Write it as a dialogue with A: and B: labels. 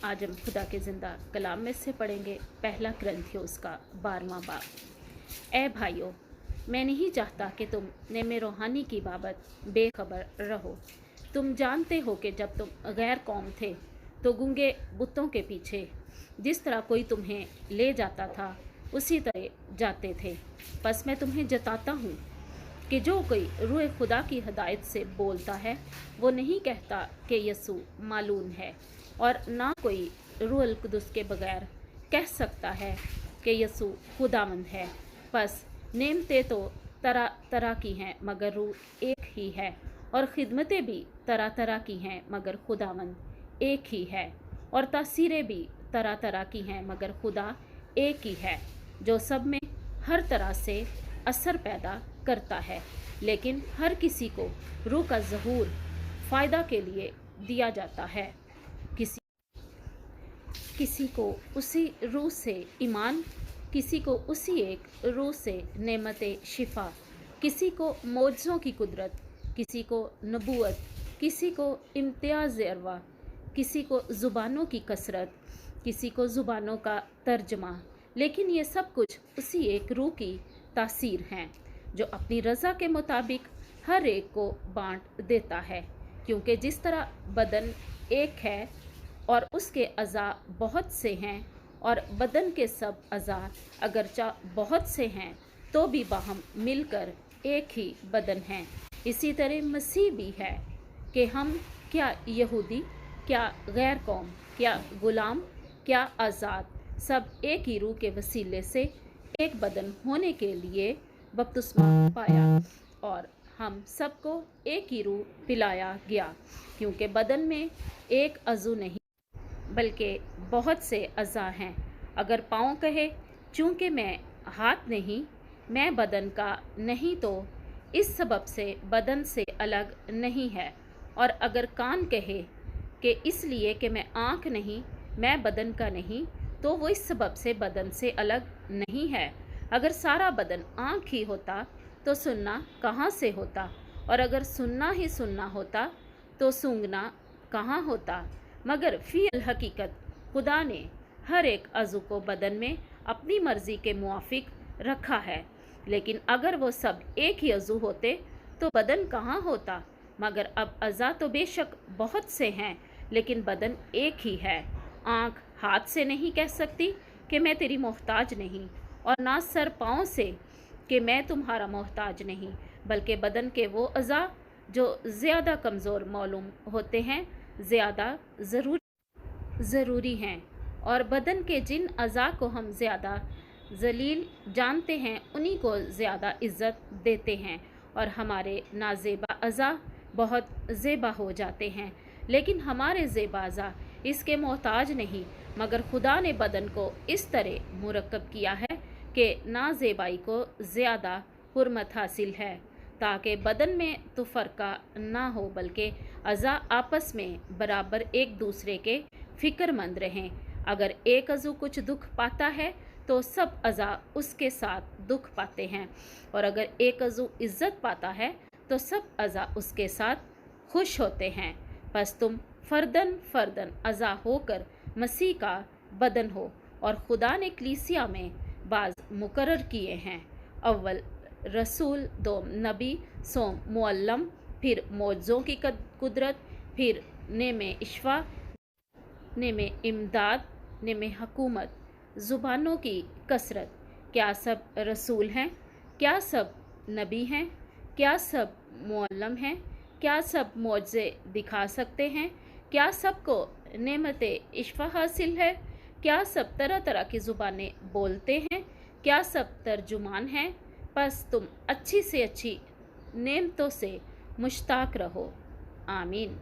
A: आज हम खुदा के ज़िंदा कलाम में से पढ़ेंगे पहला ग्रंथियोस का 12वां बाब। ए भाइयों, मैं नहीं चाहता कि तुम नेमे रूहानी की बाबत बेखबर रहो। तुम जानते हो कि जब तुम गैर कौम थे तो गूंगे बुतों के पीछे जिस तरह कोई तुम्हें ले जाता था उसी तरह जाते थे। बस मैं तुम्हें जताता हूँ कि जो कोई रूह खुदा की हदायत से बोलता है वो नहीं कहता कि यसू मालून है, और ना कोई रूह अल कुदस के बगैर कह सकता है कि यसू खुदावंद है। बस नेमतें तो तरह तरह की हैं मगर रूह एक ही है, और खिदमतें भी तरह तरह की हैं मगर खुदावंद एक ही है, और तासीरें भी तरह तरह की हैं मगर खुदा एक ही है, जो सब में हर तरह से असर पैदा करता है। लेकिन हर किसी को रूह का ज़हूर फ़ायदा के लिए दिया जाता है। किसी को उसी रूह से ईमान, किसी को उसी एक रूह से नेमते शिफा, किसी को मौजज़ों की कुदरत, किसी को नबूवत, किसी को इम्तियाज़ अरवा, किसी को ज़ुबानों की कसरत, किसी को ज़ुबानों का तर्जमा। लेकिन ये सब कुछ उसी एक रूह की तासीर हैं, जो अपनी रज़ा के मुताबिक हर एक को बांट देता है। क्योंकि जिस तरह बदन एक है और उसके अज़ा बहुत से हैं, और बदन के सब अज़ा अगरचा बहुत से हैं तो भी बाहम मिलकर एक ही बदन हैं, इसी तरह मसीह भी है कि हम क्या यहूदी, क्या गैर कौम, क्या गुलाम, क्या आज़ाद, सब एक ही रूह के वसीले से एक बदन होने के लिए बपतिस्मा पाया, और हम सबको एक ही रूह पिलाया गया। क्योंकि बदन में एक अज़ू नहीं बल्कि बहुत से अज़ा हैं। अगर पाँव कहे चूँकि मैं हाथ नहीं, मैं बदन का नहीं, तो इस सबब से बदन से अलग नहीं है। और अगर कान कहे कि इसलिए कि मैं आँख नहीं, मैं बदन का नहीं, तो वो इस सबब से बदन से अलग नहीं है। अगर सारा बदन आँख ही होता तो सुनना कहाँ से होता, और अगर सुनना ही सुनना होता तो सूंघना कहाँ होता। मगर फी अल हकीकत खुदा ने हर एक अज़ू को बदन में अपनी मर्ज़ी के मुआफिक रखा है। लेकिन अगर वो सब एक ही अज़ू होते तो बदन कहाँ होता। मगर अब अज़ा तो बेशक बहुत से हैं, लेकिन बदन एक ही है। आँख हाथ से नहीं कह सकती कि मैं तेरी मोहताज नहीं, और ना सर पाँव से कि मैं तुम्हारा मोहताज नहीं, बल्कि बदन के वो अज़ा जो ज़्यादा कमज़ोर मालूम होते हैं ज़्यादा ज़रूरी हैं, और बदन के जिन अज़ा को हम ज़्यादा जलील जानते हैं उन्हीं को ज़्यादा इज़्ज़त देते हैं, और हमारे नाज़ेबा अज़ा बहुत ज़ेबा हो जाते हैं। लेकिन हमारे ज़ेबा अज़ा इसके मोहताज नहीं, मगर खुदा ने बदन को इस तरह मुरक्कब किया है कि नाज़ेबाई को ज़्यादा हुर्मत हासिल है, ताकि बदन में तो फ़र्का ना हो बल्कि अज़ा आपस में बराबर एक दूसरे के फ़िक्रमंद रहें। अगर एक अज़ू कुछ दुख पाता है तो सब अज़ा उसके साथ दुख पाते हैं, और अगर एक अज़ू इज़्ज़त पाता है तो सब अज़ा उसके साथ खुश होते हैं। बस तुम फ़र्दन फ़र्दन अज़ा होकर मसीह का बदन हो, और खुदा ने कलीसिया में बाज़ मुकर्रर किए हैं। अव्वल रसूल, दो नबी, सोम मुअल्लम, फिर मौजज़ों की कुदरत, फिर नेमे इश्फा, नेमे इमदाद, नेमे हकूमत, ज़ुबानों की कसरत। क्या सब रसूल हैं? क्या सब नबी हैं? क्या सब मुअल्लम हैं? क्या सब मौजज़े दिखा सकते हैं? क्या सबको नेमत इश्फा हासिल है? क्या सब तरह तरह की ज़ुबानें बोलते हैं? क्या सब तर्जुमान हैं? बस तुम अच्छी से अच्छी नेमतों से मुश्ताक रहो। आमीन।